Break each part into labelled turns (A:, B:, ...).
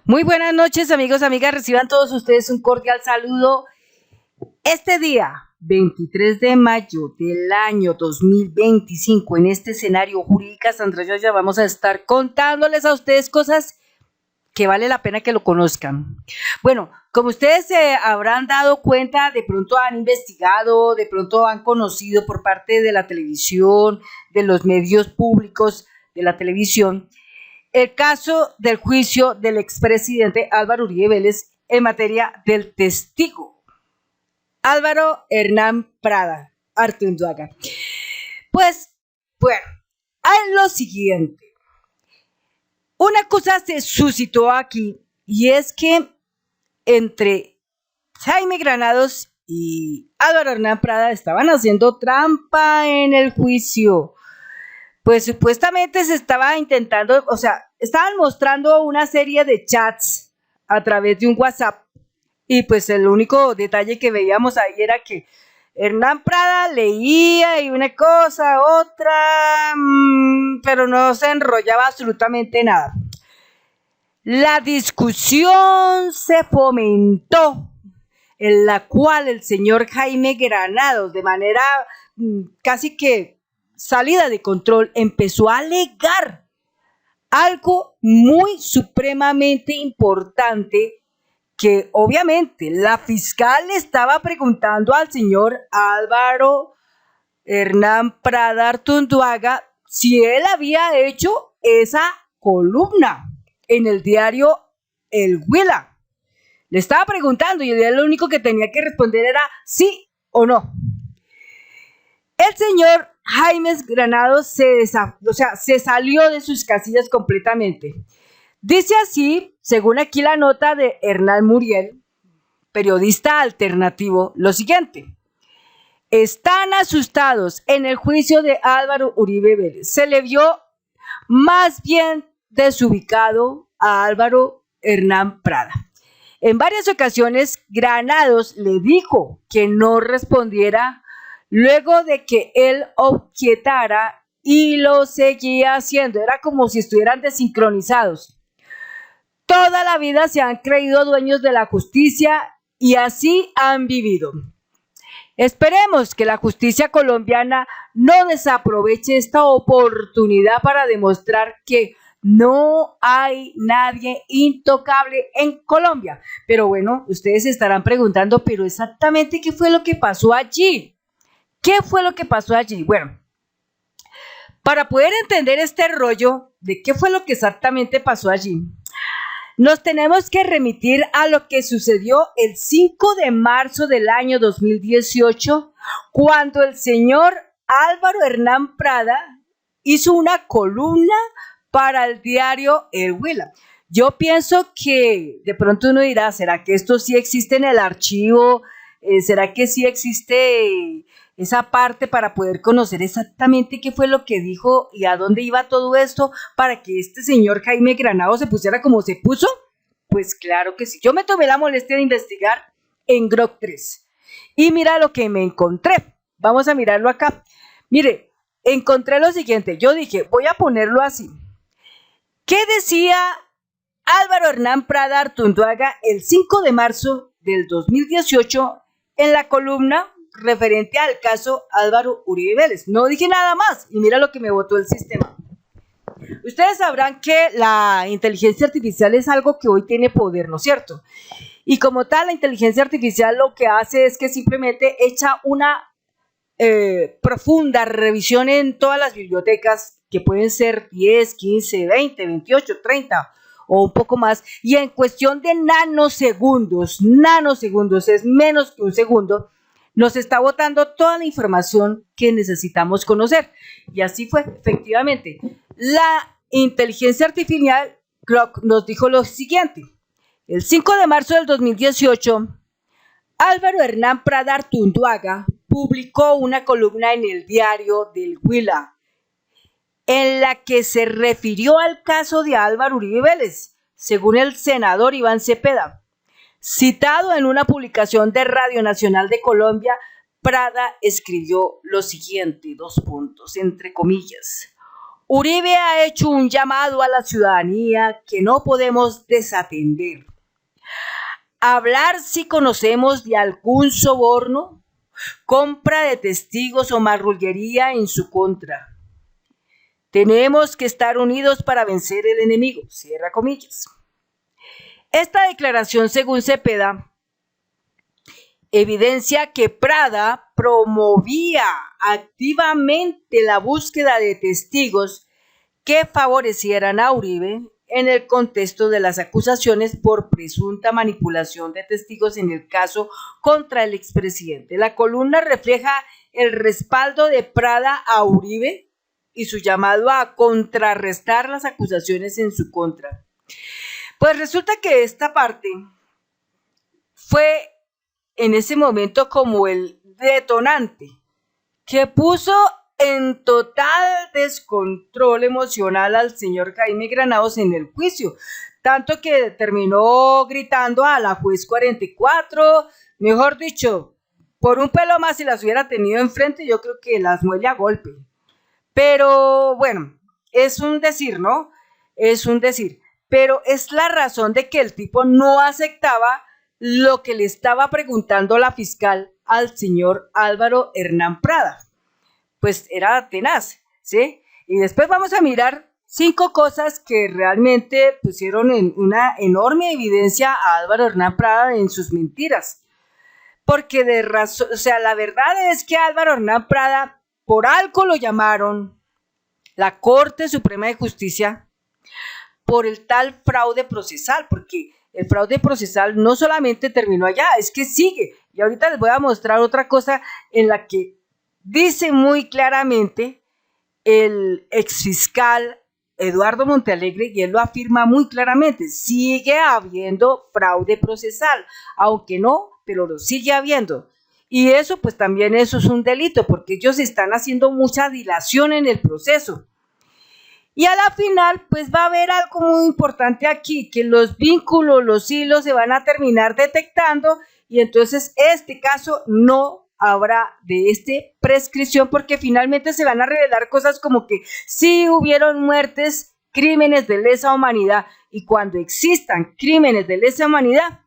A: Muy buenas noches, amigos, amigas. Reciban todos ustedes un cordial saludo. Este día, 23 de mayo del año 2025, en este escenario jurídica, Sandra ya vamos a estar contándoles a ustedes cosas que vale la pena que lo conozcan. Bueno, como ustedes se habrán dado cuenta, de pronto han investigado, de pronto han conocido por parte de la televisión, de los medios públicos de la televisión, el caso del juicio del expresidente Álvaro Uribe Vélez en materia del testigo Álvaro Hernán Prada Artunduaga. Pues, bueno, hay lo siguiente. Una cosa se suscitó aquí y es que entre Jaime Granados y Álvaro Hernán Prada estaban haciendo trampa en el juicio. Pues supuestamente se estaba intentando, o sea, estaban mostrando una serie de chats a través de un WhatsApp y pues el único detalle que veíamos ahí era que Hernán Prada leía y una cosa, otra, pero no se enrollaba absolutamente nada. La discusión se fomentó, en la cual el señor Jaime Granados, de manera casi que salida de control, empezó a alegar algo muy supremamente importante que obviamente la fiscal le estaba preguntando al señor Álvaro Hernán Prada Artunduaga si él había hecho esa columna en el diario El Huila. Le estaba preguntando y él lo único que tenía que responder era sí o no. El señor Jaime Granados se salió de sus casillas completamente. Dice así, según aquí la nota de Hernán Muriel, periodista alternativo, lo siguiente. Están asustados en el juicio de Álvaro Uribe Vélez. Se le vio más bien desubicado a Álvaro Hernán Prada. En varias ocasiones, Granados le dijo que no respondiera luego de que él objetara y lo seguía haciendo. Era como si estuvieran desincronizados. Toda la vida se han creído dueños de la justicia y así han vivido. Esperemos que la justicia colombiana no desaproveche esta oportunidad para demostrar que no hay nadie intocable en Colombia. Pero bueno, ustedes se estarán preguntando, pero exactamente qué fue lo que pasó allí. ¿Qué fue lo que pasó allí? Bueno, para poder entender este rollo de qué fue lo que exactamente pasó allí, nos tenemos que remitir a lo que sucedió el 5 de marzo del año 2018, cuando el señor Álvaro Hernán Prada hizo una columna para el diario El Huila. Yo pienso que de pronto uno dirá, ¿será que esto sí existe en el archivo? ¿Será que sí existe esa parte para poder conocer exactamente qué fue lo que dijo y a dónde iba todo esto para que este señor Jaime Granados se pusiera como se puso? Pues claro que sí. Yo me tomé la molestia de investigar en Grok 3 y mira lo que me encontré. Vamos a mirarlo acá. Mire, encontré lo siguiente. Yo dije, voy a ponerlo así. ¿Qué decía Álvaro Hernán Prada Artunduaga el 5 de marzo del 2018 en la columna referente al caso Álvaro Uribe Vélez? No dije nada más y mira lo que me votó el sistema. Ustedes sabrán que la inteligencia artificial es algo que hoy tiene poder, ¿no es cierto? Y como tal, la inteligencia artificial lo que hace es que simplemente echa una profunda revisión en todas las bibliotecas, que pueden ser 10, 15, 20, 28, 30 o un poco más, y en cuestión de nanosegundos, es menos que un segundo, nos está botando toda la información que necesitamos conocer. Y así fue, efectivamente. La inteligencia artificial nos dijo lo siguiente. El 5 de marzo del 2018, Álvaro Hernán Prada Artunduaga publicó una columna en el diario del Huila, en la que se refirió al caso de Álvaro Uribe Vélez, según el senador Iván Cepeda. Citado en una publicación de Radio Nacional de Colombia, Prada escribió lo siguiente, entre comillas. Uribe ha hecho un llamado a la ciudadanía que no podemos desatender. Hablar si conocemos de algún soborno, compra de testigos o marrullería en su contra. Tenemos que estar unidos para vencer el enemigo, cierra comillas. Esta declaración, según Cepeda, evidencia que Prada promovía activamente la búsqueda de testigos que favorecieran a Uribe en el contexto de las acusaciones por presunta manipulación de testigos en el caso contra el expresidente. La columna refleja el respaldo de Prada a Uribe y su llamado a contrarrestar las acusaciones en su contra. Pues resulta que esta parte fue en ese momento como el detonante que puso en total descontrol emocional al señor Jaime Granados en el juicio, tanto que terminó gritando a la juez 44, mejor dicho, por un pelo más si las hubiera tenido enfrente, yo creo que las muele a golpe. Pero bueno, es un decir, ¿no? Es un decir, pero es la razón de que el tipo no aceptaba lo que le estaba preguntando la fiscal al señor Álvaro Hernán Prada. Pues era tenaz, ¿sí? Y después vamos a mirar 5 cosas que realmente pusieron en una enorme evidencia a Álvaro Hernán Prada en sus mentiras. Porque de razón, o sea, la verdad es que Álvaro Hernán Prada, por algo lo llamaron la Corte Suprema de Justicia por el tal fraude procesal, porque el fraude procesal no solamente terminó allá, es que sigue. Y ahorita les voy a mostrar otra cosa en la que dice muy claramente el exfiscal Eduardo Montealegre, y él lo afirma muy claramente, sigue habiendo fraude procesal, aunque no, pero lo sigue habiendo. Y eso pues también eso es un delito, porque ellos están haciendo mucha dilación en el proceso. Y a la final pues va a haber algo muy importante aquí, que los vínculos, los hilos se van a terminar detectando, y entonces este caso no habrá de prescripción, porque finalmente se van a revelar cosas como que sí hubieron muertes, crímenes de lesa humanidad, y cuando existan crímenes de lesa humanidad,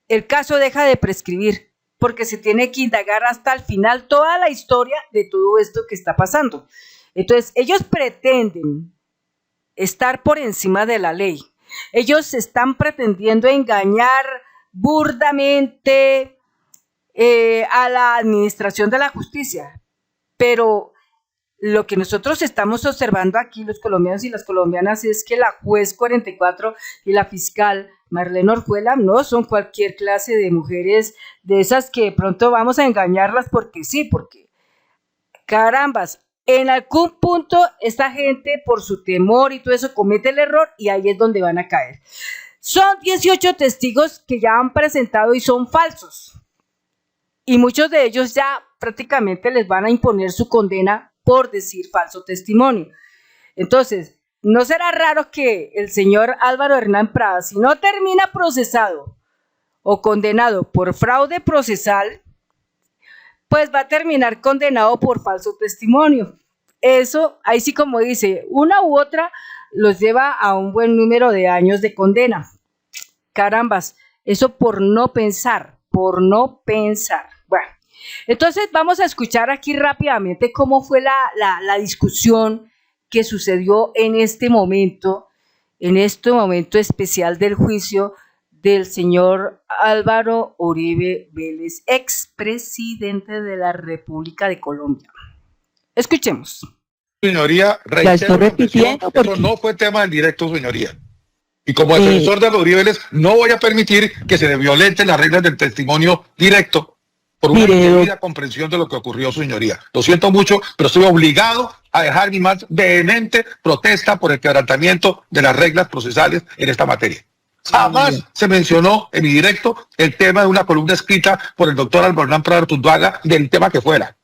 A: el caso deja de prescribir, porque se tiene que indagar hasta el final toda la historia de todo esto que está pasando. Entonces, ellos pretenden estar por encima de la ley. Ellos están pretendiendo engañar burdamente a la administración de la justicia, pero lo que nosotros estamos observando aquí, los colombianos y las colombianas, es que la juez 44 y la fiscal Marlene Orjuela no son cualquier clase de mujeres de esas que de pronto vamos a engañarlas porque sí, porque carambas, en algún punto esta gente por su temor y todo eso comete el error, y ahí es donde van a caer. Son 18 testigos que ya han presentado y son falsos. Y muchos de ellos ya prácticamente les van a imponer su condena por decir falso testimonio. Entonces, no será raro que el señor Álvaro Hernán Prada, si no termina procesado o condenado por fraude procesal, pues va a terminar condenado por falso testimonio. Eso, ahí sí como dice, una u otra los lleva a un buen número de años de condena. Carambas, eso por no pensar. Bueno, entonces vamos a escuchar aquí rápidamente cómo fue la discusión que sucedió en este momento especial del juicio del señor Álvaro Uribe Vélez, expresidente de la República de Colombia. Escuchemos.
B: Señoría, reitero, eso no fue tema del directo, señoría. Y como defensor de Uribe Vélez, no voy a permitir que se le violenten las reglas del testimonio directo por una debida comprensión de lo que ocurrió, señoría. Lo siento mucho, pero estoy obligado a dejar mi más vehemente protesta por el quebrantamiento de las reglas procesales en esta materia. Jamás se mencionó en mi directo el tema de una columna escrita por el doctor Álvaro Hernán Prada Artunduaga del tema que fuera.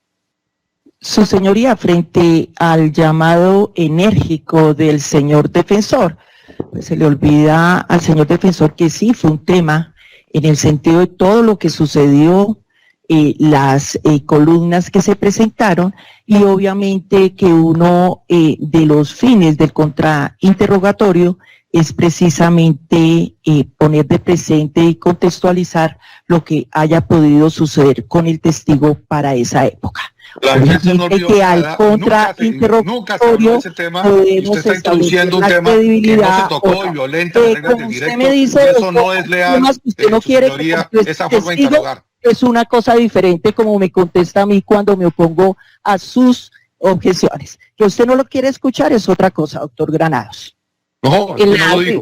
C: Su señoría, frente al llamado enérgico del señor defensor, pues se le olvida al señor defensor que sí fue un tema en el sentido de todo lo que sucedió las columnas que se presentaron, y obviamente que uno de los fines del contrainterrogatorio es precisamente poner de presente y contextualizar lo que haya podido suceder con el testigo para esa época. Obviamente que al contrainterrogatorio podemos establecer la credibilidad, como usted me dice,
B: eso no es leal,
C: usted no quiere
B: esa forma de interrogar.
C: Es una cosa diferente como me contesta a mí cuando me opongo a sus objeciones. Que usted no lo quiere escuchar es otra cosa, doctor Granados.
B: No,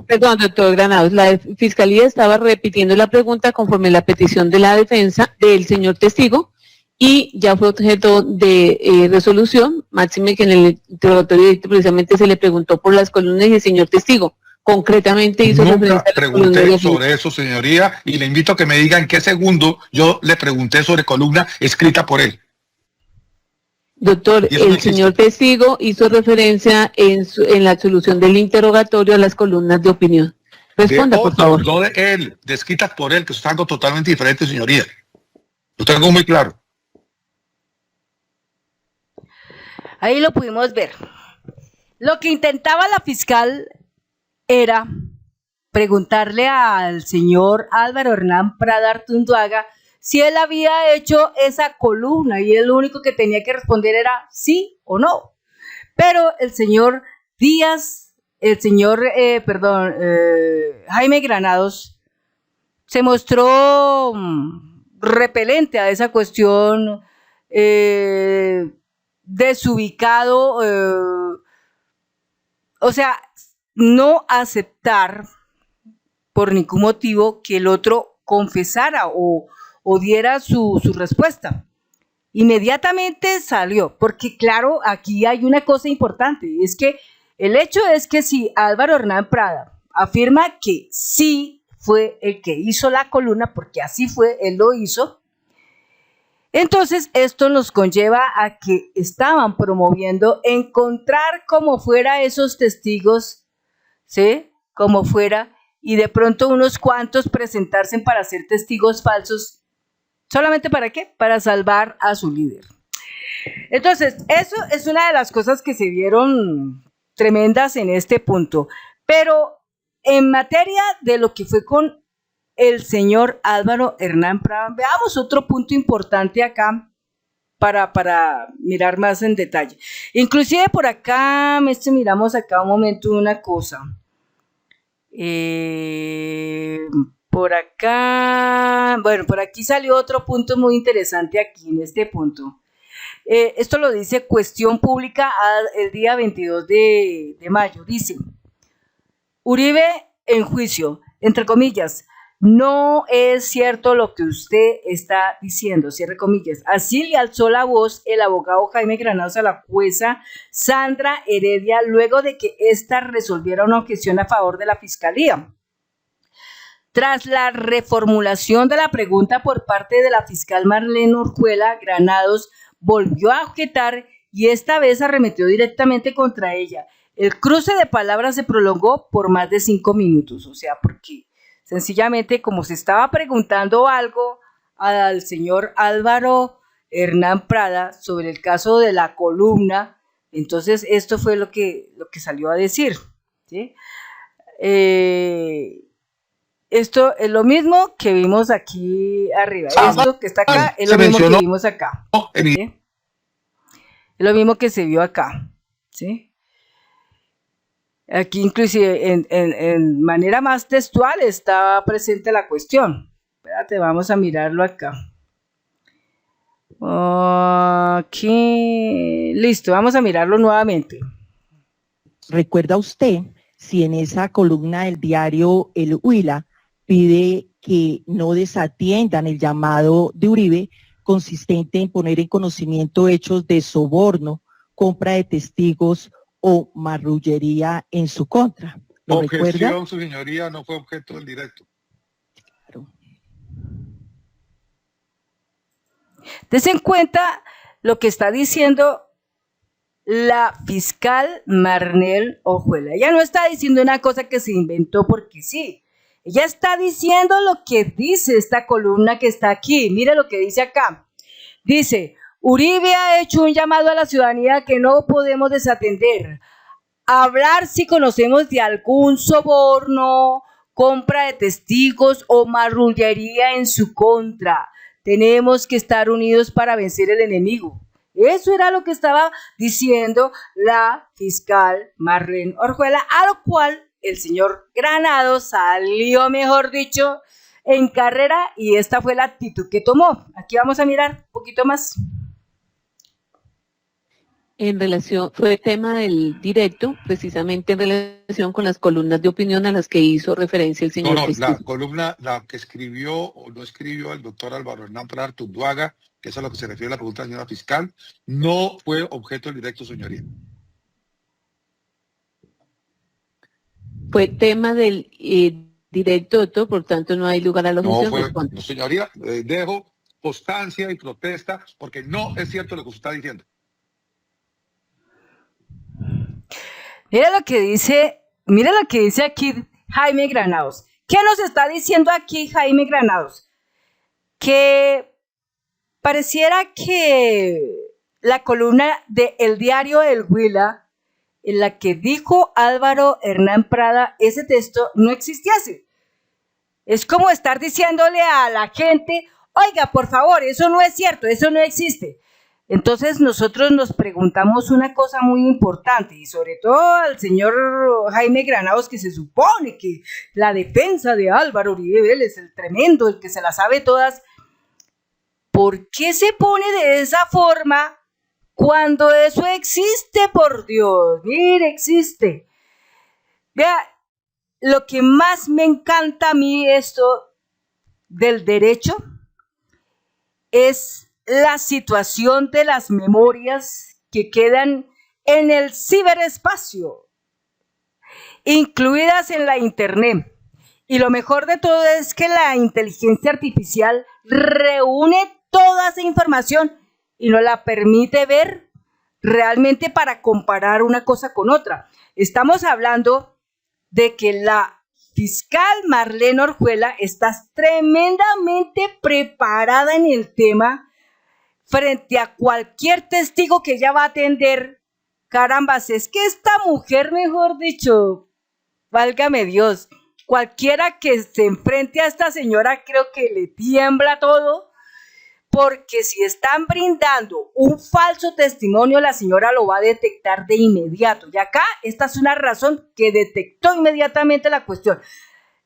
D: perdón, doctor Granados, la Fiscalía estaba repitiendo la pregunta conforme la petición de la defensa del señor testigo y ya fue objeto de resolución, máxime que en el interrogatorio precisamente se le preguntó por las columnas y el señor testigo concretamente hizo
B: referencia a las pregunté sobre eso, señoría, y le invito a que me diga en qué segundo yo le pregunté sobre columna escrita por él.
D: Doctor, el señor testigo hizo referencia en la solución del interrogatorio a las columnas de opinión. Responda, por favor.
B: No de él, descritas por él, que es algo totalmente diferente, señoría. Lo tengo muy claro.
A: Ahí lo pudimos ver. Lo que intentaba la fiscal era preguntarle al señor Álvaro Hernán Prada Artunduaga si él había hecho esa columna, y él lo único que tenía que responder era sí o no. Pero el señor Jaime Granados se mostró repelente a esa cuestión, desubicado, o sea, no aceptar por ningún motivo que el otro confesara o diera su respuesta. Inmediatamente salió, porque claro, aquí hay una cosa importante, es que el hecho es que si Álvaro Hernán Prada afirma que sí fue el que hizo la columna, porque así fue, él lo hizo, entonces esto nos conlleva a que estaban promoviendo encontrar como fuera esos testigos, ¿sí? Como fuera, y de pronto unos cuantos presentarse para ser testigos falsos. ¿Solamente para qué? Para salvar a su líder. Entonces, eso es una de las cosas que se vieron tremendas en este punto. Pero en materia de lo que fue con el señor Álvaro Hernán Prada, veamos otro punto importante acá para mirar más en detalle. Inclusive por acá, miramos acá un momento una cosa. Por acá, bueno, por aquí salió otro punto muy interesante aquí en este punto. Esto lo dice Cuestión Pública el día 22 de mayo. Dice, Uribe en juicio, entre comillas, no es cierto lo que usted está diciendo, cierre comillas. Así le alzó la voz el abogado Jaime Granados a la jueza Sandra Heredia luego de que ésta resolviera una objeción a favor de la fiscalía. Tras la reformulación de la pregunta por parte de la fiscal Marlene Orjuela, Granados volvió a objetar y esta vez arremetió directamente contra ella. El cruce de palabras se prolongó por más de 5 minutos, o sea, porque sencillamente como se estaba preguntando algo al señor Álvaro Hernán Prada sobre el caso de la columna, entonces esto fue lo que salió a decir, ¿sí? Esto es lo mismo que vimos aquí arriba. Esto que está acá es lo mismo que vimos acá. ¿Sí? Es lo mismo que se vio acá. ¿Sí? Aquí inclusive en manera más textual está presente la cuestión. Espérate, vamos a mirarlo acá. Aquí. Listo, vamos a mirarlo nuevamente.
C: ¿Recuerda usted si en esa columna del diario El Huila pide que no desatiendan el llamado de Uribe consistente en poner en conocimiento hechos de soborno, compra de testigos o marrullería en su contra? ¿Lo recuerda?
B: Objeción, su señoría, no fue objeto del directo.
C: Claro.
A: Des en cuenta lo que está diciendo la fiscal Marlene Orjuela. Ella no está diciendo una cosa que se inventó porque sí. Ella está diciendo lo que dice esta columna que está aquí. Mire lo que dice acá. Dice, Uribe ha hecho un llamado a la ciudadanía que no podemos desatender. Hablar si conocemos de algún soborno, compra de testigos o marrullería en su contra. Tenemos que estar unidos para vencer el enemigo. Eso era lo que estaba diciendo la fiscal Marlene Orjuela, a lo cual el señor Granados salió, mejor dicho, en carrera, y esta fue la actitud que tomó. Aquí vamos a mirar un poquito más.
D: En relación, fue tema del directo, precisamente en relación con las columnas de opinión a las que hizo referencia el señor.
B: No, la columna, la que escribió o no escribió el doctor Álvaro Hernán Pradar Tunduaga, que es a lo que se refiere la pregunta de la señora fiscal, no fue objeto del directo, señoría.
D: Fue tema del directo, doctor, por tanto no hay lugar a la objeción.
B: No, señoría, dejo constancia y protesta porque no es cierto lo que usted está diciendo.
A: Mira lo que dice aquí Jaime Granados. ¿Qué nos está diciendo aquí Jaime Granados? Que pareciera que la columna de El Diario del Huila, en la que dijo Álvaro Hernán Prada, ese texto no existiese. Es como estar diciéndole a la gente, oiga, por favor, eso no es cierto, eso no existe. Entonces nosotros nos preguntamos una cosa muy importante, y sobre todo al señor Jaime Granados, que se supone que la defensa de Álvaro Uribe Vélez, el tremendo, el que se la sabe todas, ¿por qué se pone de esa forma cuando eso existe, por Dios? Mire, existe. Vea, lo que más me encanta a mí esto del derecho es la situación de las memorias que quedan en el ciberespacio, incluidas en la internet. Y lo mejor de todo es que la inteligencia artificial reúne toda esa información y nos la permite ver realmente para comparar una cosa con otra. Estamos hablando de que la fiscal Marlene Orjuela está tremendamente preparada en el tema frente a cualquier testigo que ella va a atender. Carambas, es que esta mujer, mejor dicho, válgame Dios, cualquiera que se enfrente a esta señora creo que le tiembla todo, porque si están brindando un falso testimonio, la señora lo va a detectar de inmediato. Y acá esta es una razón que detectó inmediatamente la cuestión.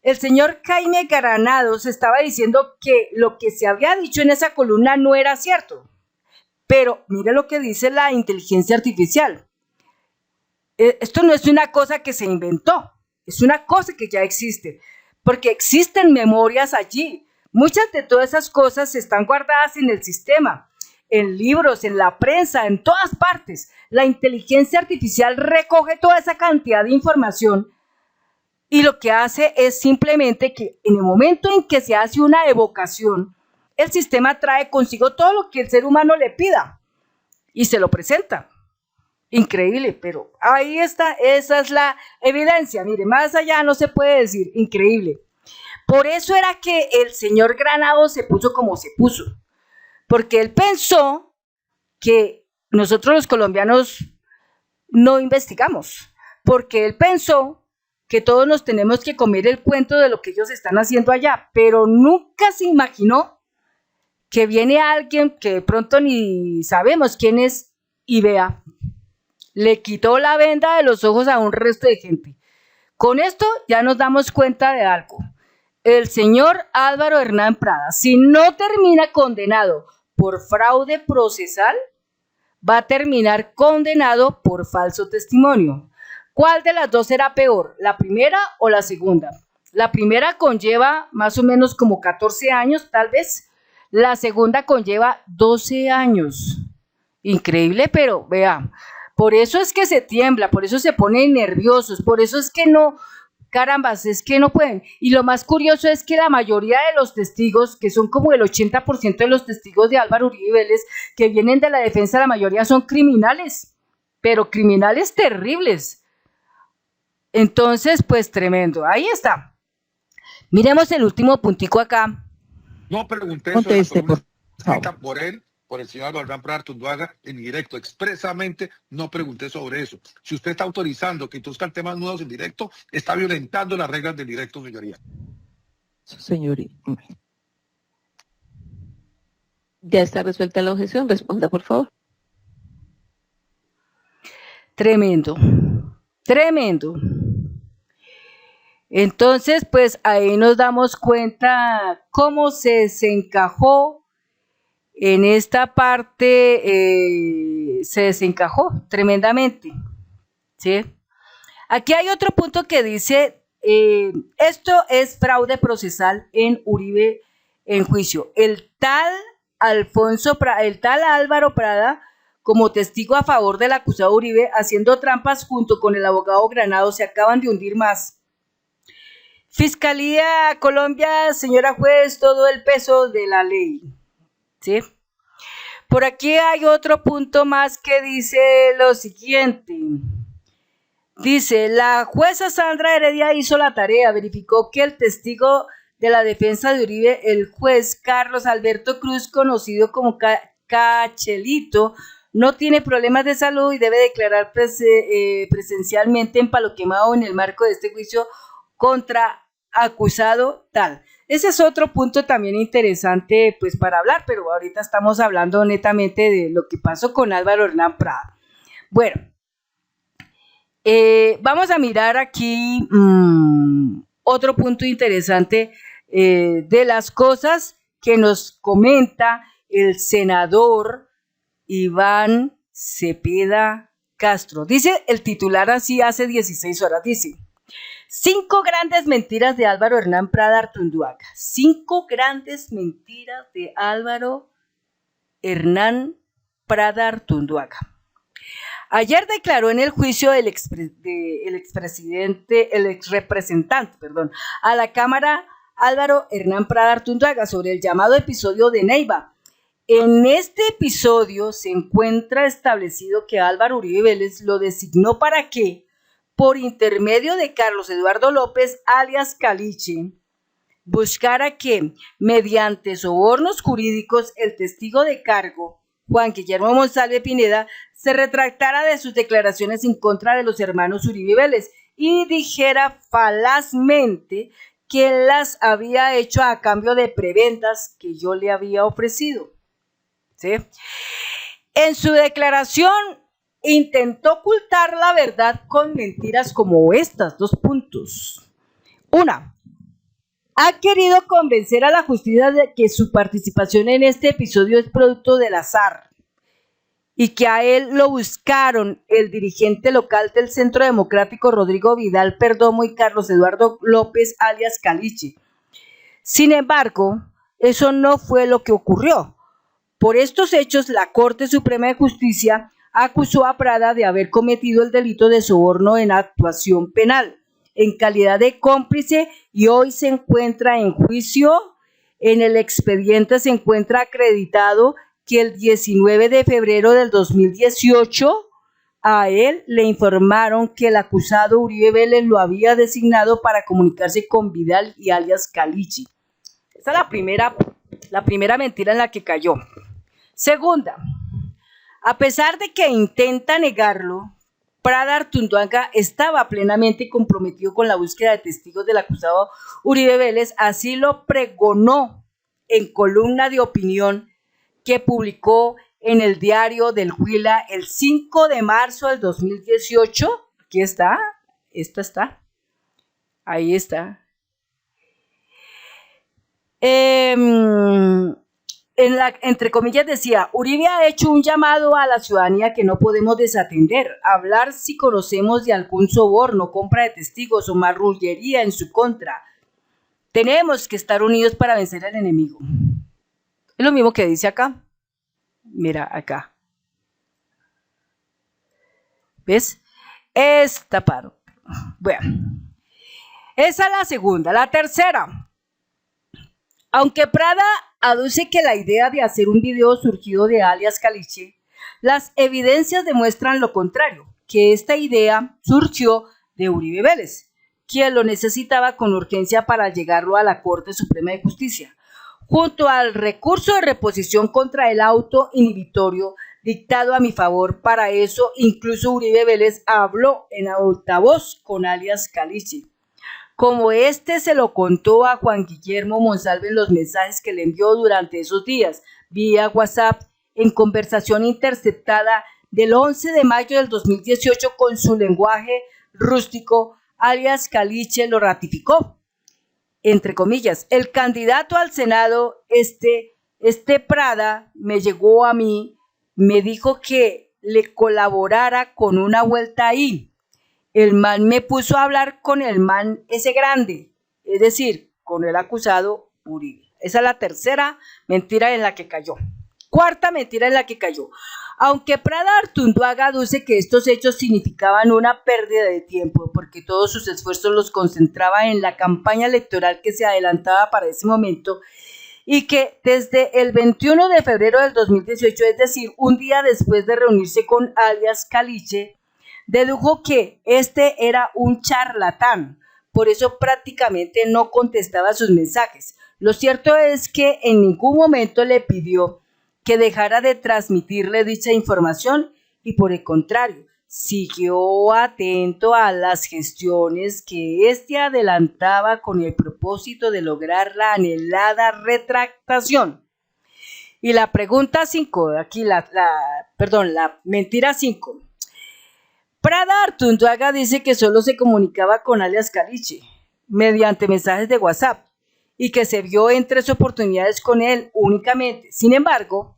A: El señor Jaime Granados estaba diciendo que lo que se había dicho en esa columna no era cierto. Pero mire lo que dice la inteligencia artificial. Esto no es una cosa que se inventó, es una cosa que ya existe, porque existen memorias allí. Muchas de todas esas cosas están guardadas en el sistema, en libros, en la prensa, en todas partes. La inteligencia artificial recoge toda esa cantidad de información y lo que hace es simplemente que en el momento en que se hace una evocación, el sistema trae consigo todo lo que el ser humano le pida y se lo presenta. Increíble, pero ahí está, esa es la evidencia. Mire, más allá no se puede decir, increíble. Por eso era que el señor Granados se puso como se puso, porque él pensó que nosotros los colombianos no investigamos, porque él pensó que todos nos tenemos que comer el cuento de lo que ellos están haciendo allá, pero nunca se imaginó que viene alguien que de pronto ni sabemos quién es y vea, le quitó la venda de los ojos a un resto de gente. Con esto ya nos damos cuenta de algo. El señor Álvaro Hernán Prada, si no termina condenado por fraude procesal, va a terminar condenado por falso testimonio. ¿Cuál de las dos será peor, la primera o la segunda? La primera conlleva más o menos como 14 años, tal vez. La segunda conlleva 12 años. Increíble, pero vea, por eso es que se tiembla, por eso se ponen nerviosos, por eso es que no, carambas, es que no pueden. Y lo más curioso es que la mayoría de los testigos, que son como el 80% de los testigos de Álvaro Uribe Vélez, que vienen de la defensa, la mayoría son criminales, pero criminales terribles. Entonces, pues tremendo, ahí está. Miremos el último puntico acá.
B: No pregunté
C: Conteste, por
B: favor. Por el señor Álvaro Hernán Prada Artunduaga en directo, expresamente no pregunté sobre eso. Si usted está autorizando que introduzcan temas nuevos en directo, está violentando las reglas del directo, señoría.
C: Señoría.
D: Ya está resuelta la objeción, responda por favor.
A: Tremendo. Entonces, pues ahí nos damos cuenta cómo se desencajó en esta parte, se desencajó tremendamente, ¿sí? Aquí hay otro punto que dice, esto es fraude procesal en Uribe en juicio. El tal Álvaro Prada, como testigo a favor del acusado Uribe, haciendo trampas junto con el abogado Granados, se acaban de hundir más. Fiscalía Colombia, señora juez, todo el peso de la ley, ¿sí? Por aquí hay otro punto más que dice lo siguiente. Dice, la jueza Sandra Heredia hizo la tarea, verificó que el testigo de la defensa de Uribe, el juez Carlos Alberto Cruz, conocido como Cachelito, no tiene problemas de salud y debe declarar presencialmente en Palo Quemado en el marco de este juicio contra acusado tal. Ese es otro punto también interesante pues para hablar, pero ahorita estamos hablando netamente de lo que pasó con Álvaro Hernán Prada. Bueno, vamos a mirar aquí otro punto interesante de las cosas que nos comenta el senador Iván Cepeda Castro. Dice el titular así hace 16 horas, dice: 5 grandes mentiras de Álvaro Hernán Prada Artunduaga. 5 grandes mentiras de Álvaro Hernán Prada Artunduaga. Ayer declaró en el juicio el exrepresentante a la Cámara Álvaro Hernán Prada Artunduaga sobre el llamado episodio de Neiva. En este episodio se encuentra establecido que Álvaro Uribe Vélez lo designó para que, por intermedio de Carlos Eduardo López, alias Caliche, buscara que, mediante sobornos jurídicos, el testigo de cargo, Juan Guillermo Monsalve Pineda, se retractara de sus declaraciones en contra de los hermanos Uribe Vélez y dijera falazmente que las había hecho a cambio de prebendas que yo le había ofrecido. ¿Sí? En su declaración intentó ocultar la verdad con mentiras como estas, 2 puntos. 1. Ha querido convencer a la justicia de que su participación en este episodio es producto del azar y que a él lo buscaron el dirigente local del Centro Democrático Rodrigo Vidal Perdomo y Carlos Eduardo López alias Caliche. Sin embargo, eso no fue lo que ocurrió. Por estos hechos, la Corte Suprema de Justicia acusó a Prada de haber cometido el delito de soborno en actuación penal, en calidad de cómplice, y hoy se encuentra en juicio. En el expediente se encuentra acreditado que el 19 de febrero del 2018 a él le informaron que el acusado Uribe Vélez lo había designado para comunicarse con Vidal y alias Caliche. Esa es la primera mentira en la que cayó. Segunda, a pesar de que intenta negarlo, Prada Artunduaga estaba plenamente comprometido con la búsqueda de testigos del acusado Uribe Vélez, así lo pregonó en columna de opinión que publicó en el diario del Huila el 5 de marzo del 2018. Aquí está, ahí está. Entre comillas decía: Uribe ha hecho un llamado a la ciudadanía que no podemos desatender, hablar si conocemos de algún soborno, compra de testigos o marrullería en su contra. Tenemos que estar unidos para vencer al enemigo. Es lo mismo que dice acá. Mira acá. ¿Ves? Esta parte. Bueno, esa es la segunda. La tercera. Aunque Prada aduce que la idea de hacer un video surgió de alias Caliche, las evidencias demuestran lo contrario, que esta idea surgió de Uribe Vélez, quien lo necesitaba con urgencia para llegarlo a la Corte Suprema de Justicia. Junto al recurso de reposición contra el auto inhibitorio dictado a mi favor, para eso incluso Uribe Vélez habló en altavoz con alias Caliche. Como este se lo contó a Juan Guillermo Monsalve en los mensajes que le envió durante esos días, vía WhatsApp, en conversación interceptada del 11 de mayo del 2018 con su lenguaje rústico, alias Caliche lo ratificó. Entre comillas, el candidato al Senado, Prada, me llegó a mí, me dijo que le colaborara con una vuelta ahí. El man me puso a hablar con el man ese grande, es decir, con el acusado Uribe. Esa es la tercera mentira en la que cayó. Cuarta mentira en la que cayó. Aunque Prada Artunduaga aduce que estos hechos significaban una pérdida de tiempo, porque todos sus esfuerzos los concentraba en la campaña electoral que se adelantaba para ese momento, y que desde el 21 de febrero del 2018, es decir, un día después de reunirse con alias Caliche, dedujo que este era un charlatán, por eso prácticamente no contestaba sus mensajes. Lo cierto es que en ningún momento le pidió que dejara de transmitirle dicha información y por el contrario, siguió atento a las gestiones que éste adelantaba con el propósito de lograr la anhelada retractación. Y la pregunta 5, aquí la mentira 5. Prada Artunduaga dice que solo se comunicaba con alias Caliche mediante mensajes de WhatsApp y que se vio en 3 oportunidades con él únicamente. Sin embargo,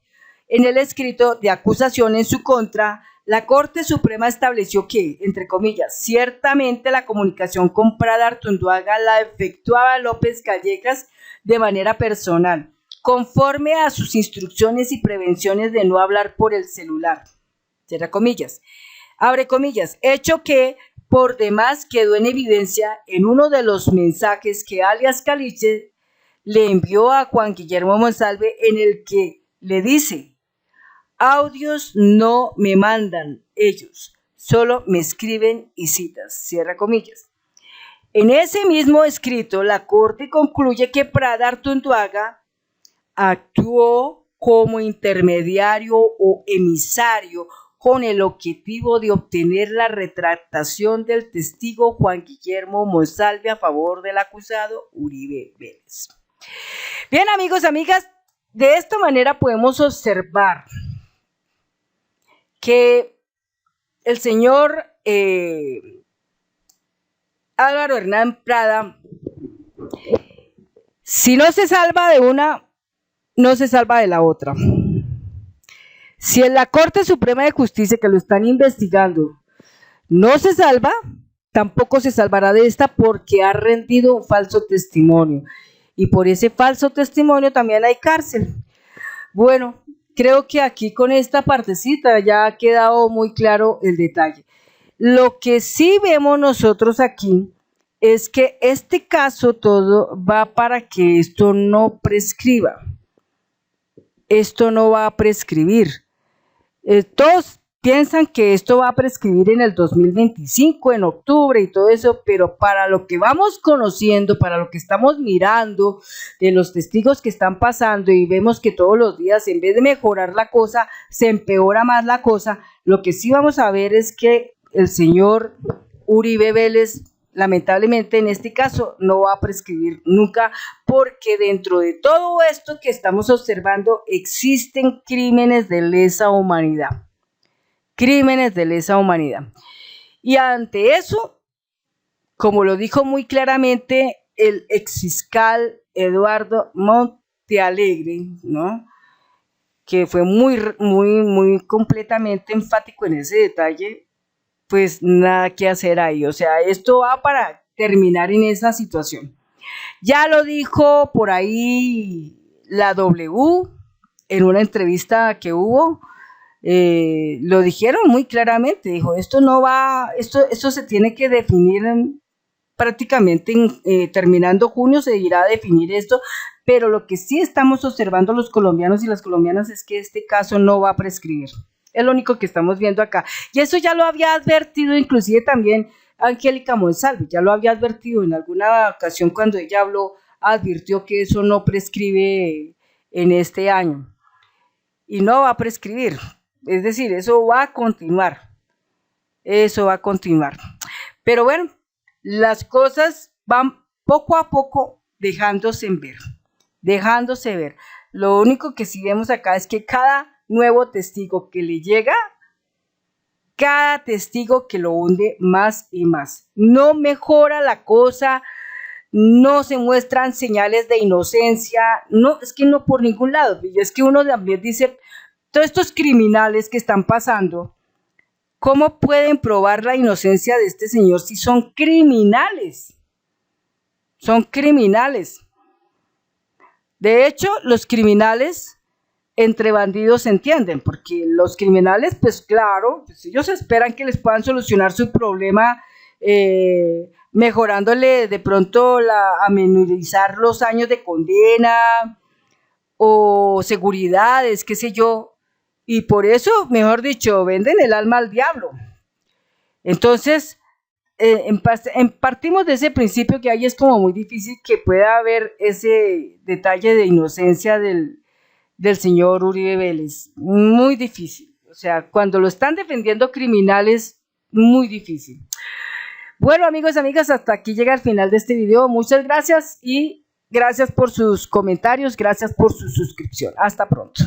A: en el escrito de acusación en su contra, la Corte Suprema estableció que, entre comillas, ciertamente la comunicación con Prada Artunduaga la efectuaba López Callejas de manera personal, conforme a sus instrucciones y prevenciones de no hablar por el celular. Cierra comillas. Abre comillas, hecho que por demás quedó en evidencia en uno de los mensajes que alias Caliche le envió a Juan Guillermo Monsalve, en el que le dice: audios no me mandan ellos, solo me escriben y citas, cierra comillas. En ese mismo escrito, la Corte concluye que Prada Artunduaga actuó como intermediario o emisario con el objetivo de obtener la retractación del testigo Juan Guillermo Monsalve a favor del acusado Uribe Vélez. Bien, amigos, amigas, de esta manera podemos observar que el señor Álvaro Hernán Prada, si no se salva de una, no se salva de la otra. Si en la Corte Suprema de Justicia, que lo están investigando, no se salva, tampoco se salvará de esta, porque ha rendido un falso testimonio. Y por ese falso testimonio también hay cárcel. Bueno, creo que aquí con esta partecita ya ha quedado muy claro el detalle. Lo que sí vemos nosotros aquí es que este caso todo va para que esto no prescriba. Esto no va a prescribir. Todos piensan que esto va a prescribir en el 2025, en octubre y todo eso, pero para lo que vamos conociendo, para lo que estamos mirando de los testigos que están pasando y vemos que todos los días, en vez de mejorar la cosa, se empeora más la cosa, lo que sí vamos a ver es que el señor Uribe Vélez, lamentablemente en este caso, no va a prescribir nunca, porque dentro de todo esto que estamos observando existen crímenes de lesa humanidad. Crímenes de lesa humanidad. Y ante eso, como lo dijo muy claramente el exfiscal Eduardo Montealegre, ¿no?, que fue muy completamente enfático en ese detalle, pues nada que hacer ahí. O sea, esto va para terminar en esa situación. Ya lo dijo por ahí la W en una entrevista que hubo. Lo dijeron muy claramente, dijo, esto no va, esto se tiene que definir prácticamente terminando junio, se irá a definir esto, pero lo que sí estamos observando los colombianos y las colombianas es que este caso no va a prescribir. Es lo único que estamos viendo acá. Y eso ya lo había advertido inclusive también Angélica Monsalve. Ya lo había advertido en alguna ocasión cuando ella habló, advirtió que eso no prescribe en este año. Y no va a prescribir. Es decir, eso va a continuar. Eso va a continuar. Pero bueno, las cosas van poco a poco dejándose ver. Dejándose ver. Lo único que sí vemos acá es que cada nuevo testigo que le llega, cada testigo que lo hunde más y más. No mejora la cosa, no se muestran señales de inocencia, no, es que no por ningún lado. Y es que uno también dice, todos estos criminales que están pasando, ¿cómo pueden probar la inocencia de este señor si son criminales? Son criminales. De hecho, los criminales entre bandidos se entienden, porque los criminales, pues claro, pues ellos esperan que les puedan solucionar su problema mejorándole de pronto a minorizar los años de condena o seguridades, qué sé yo, y por eso, mejor dicho, venden el alma al diablo. Entonces, partimos de ese principio que ahí es como muy difícil que pueda haber ese detalle de inocencia del señor Uribe Vélez, muy difícil. O sea, cuando lo están defendiendo criminales, muy difícil. Bueno, amigos y amigas, hasta aquí llega el final de este video. Muchas gracias y gracias por sus comentarios, gracias por su suscripción. Hasta pronto.